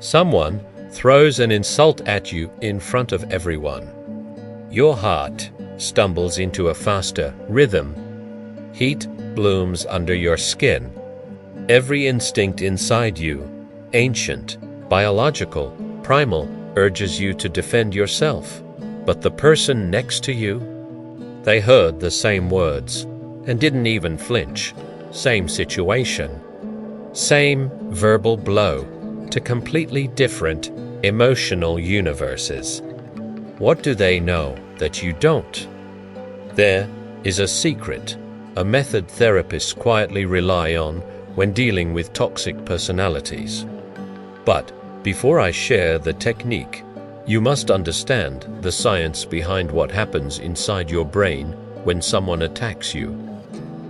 Someone throws an insult at you in front of everyone. Your heart stumbles into a faster rhythm. Heat blooms under your skin. Every instinct inside you, ancient, biological, primal, urges you to defend yourself. But the person next to you, they heard the same words and didn't even flinch. Same situation. Same verbal blow to completely different emotional universes. What do they know that you don't? There is a secret, a method therapists quietly rely on when dealing with toxic personalities. But before I share the technique, you must understand the science behind what happens inside your brain when someone attacks you.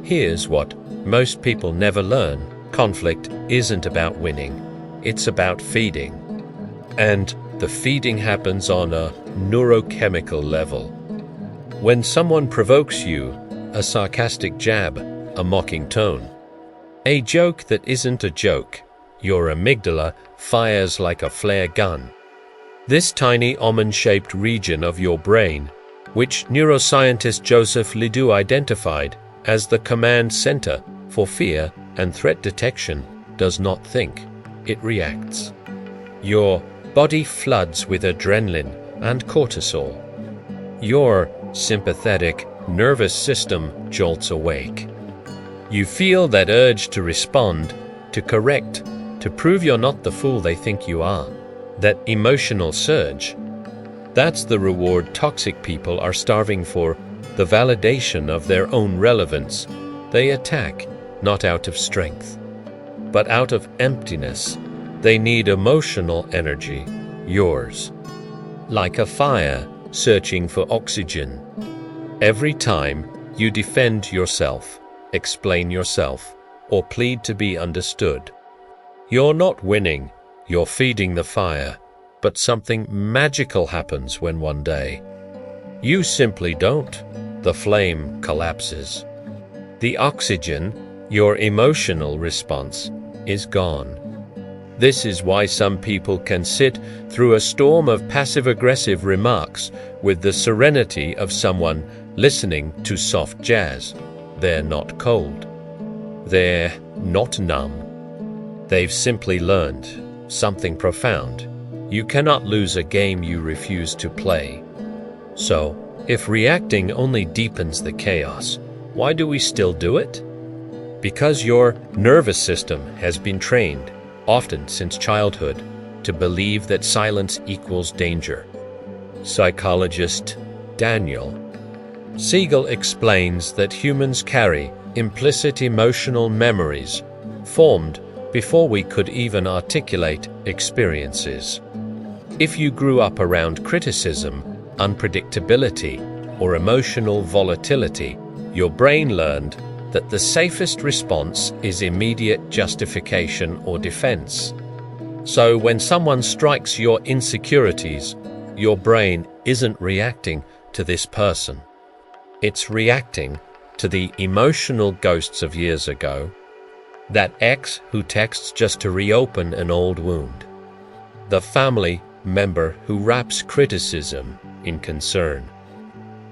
Here's what most people never learn. Conflict isn't about winning, it's about feeding. And the feeding happens on a neurochemical level. When someone provokes you, a sarcastic jab, a mocking tone, a joke that isn't a joke, your amygdala fires like a flare gun. This tiny almond-shaped region of your brain, which neuroscientist Joseph Ledoux identified as the command center for fear and threat detection, does not think, it reacts. Your body floods with adrenaline and cortisol. Your sympathetic nervous system jolts awake. You feel that urge to respond, to correct, to prove you're not the fool they think you are. That emotional surge. That's the reward toxic people are starving for, the validation of their own relevance. They attack, not out of strength, but out of emptiness. They need emotional energy, yours. Like a fire searching for oxygen. Every time you defend yourself, explain yourself, or plead to be understood, you're not winning, you're feeding the fire. But something magical happens when one day you simply don't. The flame collapses. The oxygen, your emotional response, is gone. This is why some people can sit through a storm of passive-aggressive remarks with the serenity of someone listening to soft jazz. They're not cold. They're not numb. They've simply learned something profound. You cannot lose a game you refuse to play. So, if reacting only deepens the chaos, why do we still do it? Because your nervous system has been trained, often since childhood, to believe that silence equals danger. Psychologist Daniel Siegel explains that humans carry implicit emotional memories formed before we could even articulate experiences. If you grew up around criticism, unpredictability, or emotional volatility, your brain learned that the safest response is immediate justification or defense. So when someone strikes your insecurities, your brain isn't reacting to this person. It's reacting to the emotional ghosts of years ago. That ex who texts just to reopen an old wound. The family member who wraps criticism in concern.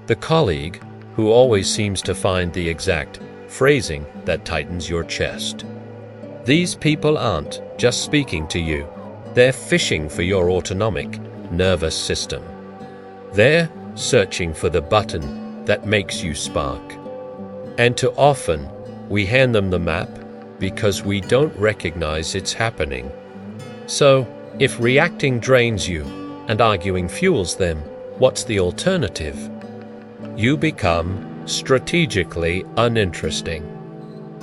The colleague who always seems to find the exact phrasing that tightens your chest. These people aren't just speaking to you. They're fishing for your autonomic nervous system. They're searching for the button that makes you spark. And too often, we hand them the map because we don't recognize it's happening. So, if reacting drains you and arguing fuels them, what's the alternative? You become strategically uninteresting.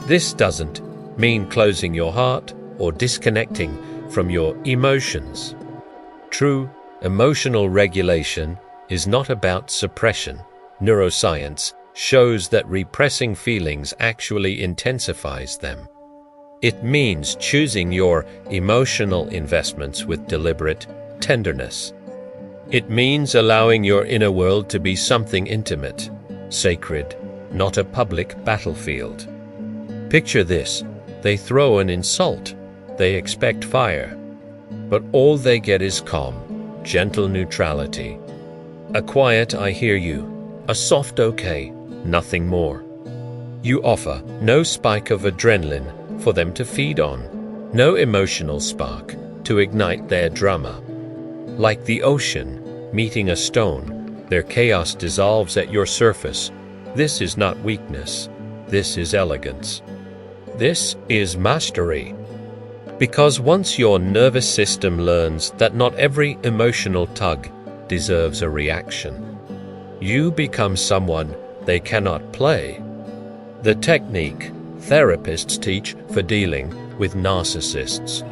This doesn't mean closing your heart or disconnecting from your emotions. True emotional regulation is not about suppression. Neuroscience shows that repressing feelings actually intensifies them. It means choosing your emotional investments with deliberate tenderness. It means allowing your inner world to be something intimate, sacred, not a public battlefield. Picture this: they throw an insult, they expect fire. but all they get is calm, gentle neutrality. A quiet "I hear you," a soft "okay," nothing more. You offer no spike of adrenaline for them to feed on, no emotional spark to ignite their drama. Like the ocean meeting a stone, their chaos dissolves at your surface. This is not weakness. This is elegance. This is mastery. Because once your nervous system learns that not every emotional tug deserves a reaction, you become someone they cannot play. The technique therapists teach for dealing with narcissists,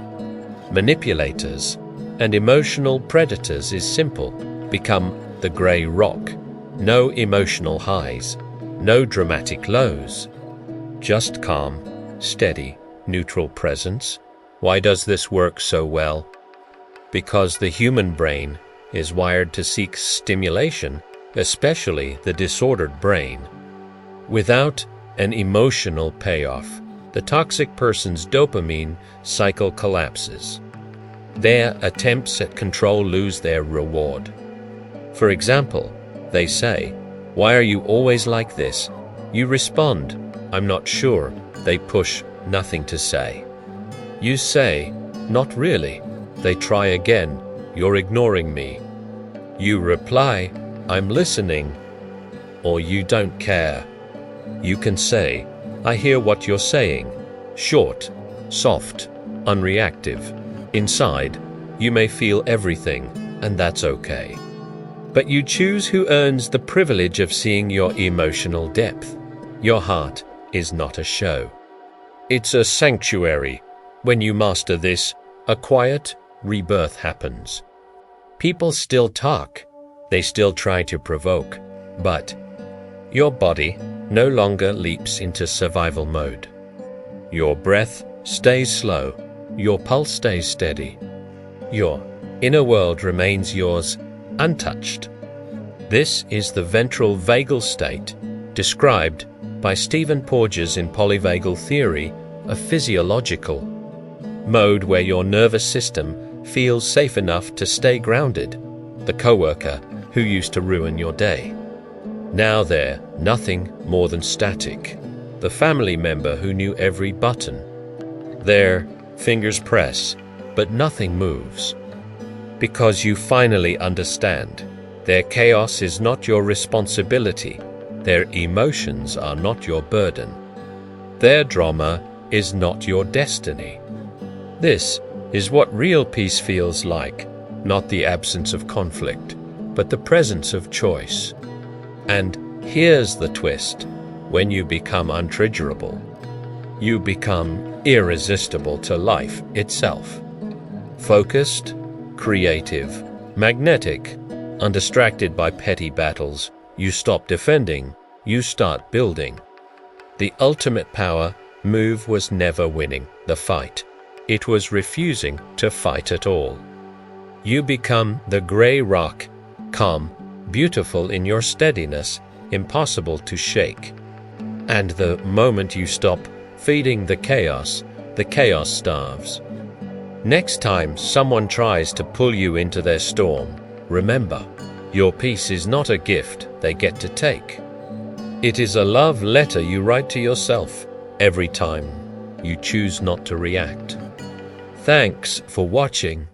manipulators, and emotional predators is simple. Become the gray rock. No emotional highs, no dramatic lows. Just calm, steady, neutral presence. Why does this work so well? Because the human brain is wired to seek stimulation, especially the disordered brain. Without an emotional payoff, the toxic person's dopamine cycle collapses. Their attempts at control lose their reward. For example, they say, "Why are you always like this?" You respond, "I'm not sure." They push, "Nothing to say." You say, "Not really." They try again, "You're ignoring me." You reply, "I'm listening," or "You don't care." You can say, "I hear what you're saying." Short, soft, unreactive. Inside, you may feel everything, and that's okay. But you choose who earns the privilege of seeing your emotional depth. Your heart is not a show. It's a sanctuary. When you master this, a quiet rebirth happens. People still talk. They still try to provoke. But your body no longer leaps into survival mode. Your breath stays slow. Your pulse stays steady. Your inner world remains yours, untouched. This is the ventral vagal state, described by Stephen Porges in polyvagal theory, a physiological mode where your nervous system feels safe enough to stay grounded. The coworker who used to ruin your day. Now they're nothing more than static. The family member who knew every button. Their fingers press, but nothing moves. Because you finally understand, their chaos is not your responsibility. Their emotions are not your burden. Their drama is not your destiny. This is what real peace feels like, not the absence of conflict, but the presence of choice. And here's the twist: when you become untriggerable, you become irresistible to life itself. Focused, creative, magnetic, undistracted by petty battles, you stop defending, you start building. The ultimate power move was never winning the fight. It was refusing to fight at all. You become the gray rock, calm, beautiful in your steadiness, impossible to shake. And the moment you stop feeding the chaos starves. Next time someone tries to pull you into their storm, remember, your peace is not a gift they get to take. It is a love letter you write to yourself every time you choose not to react. Thanks for watching.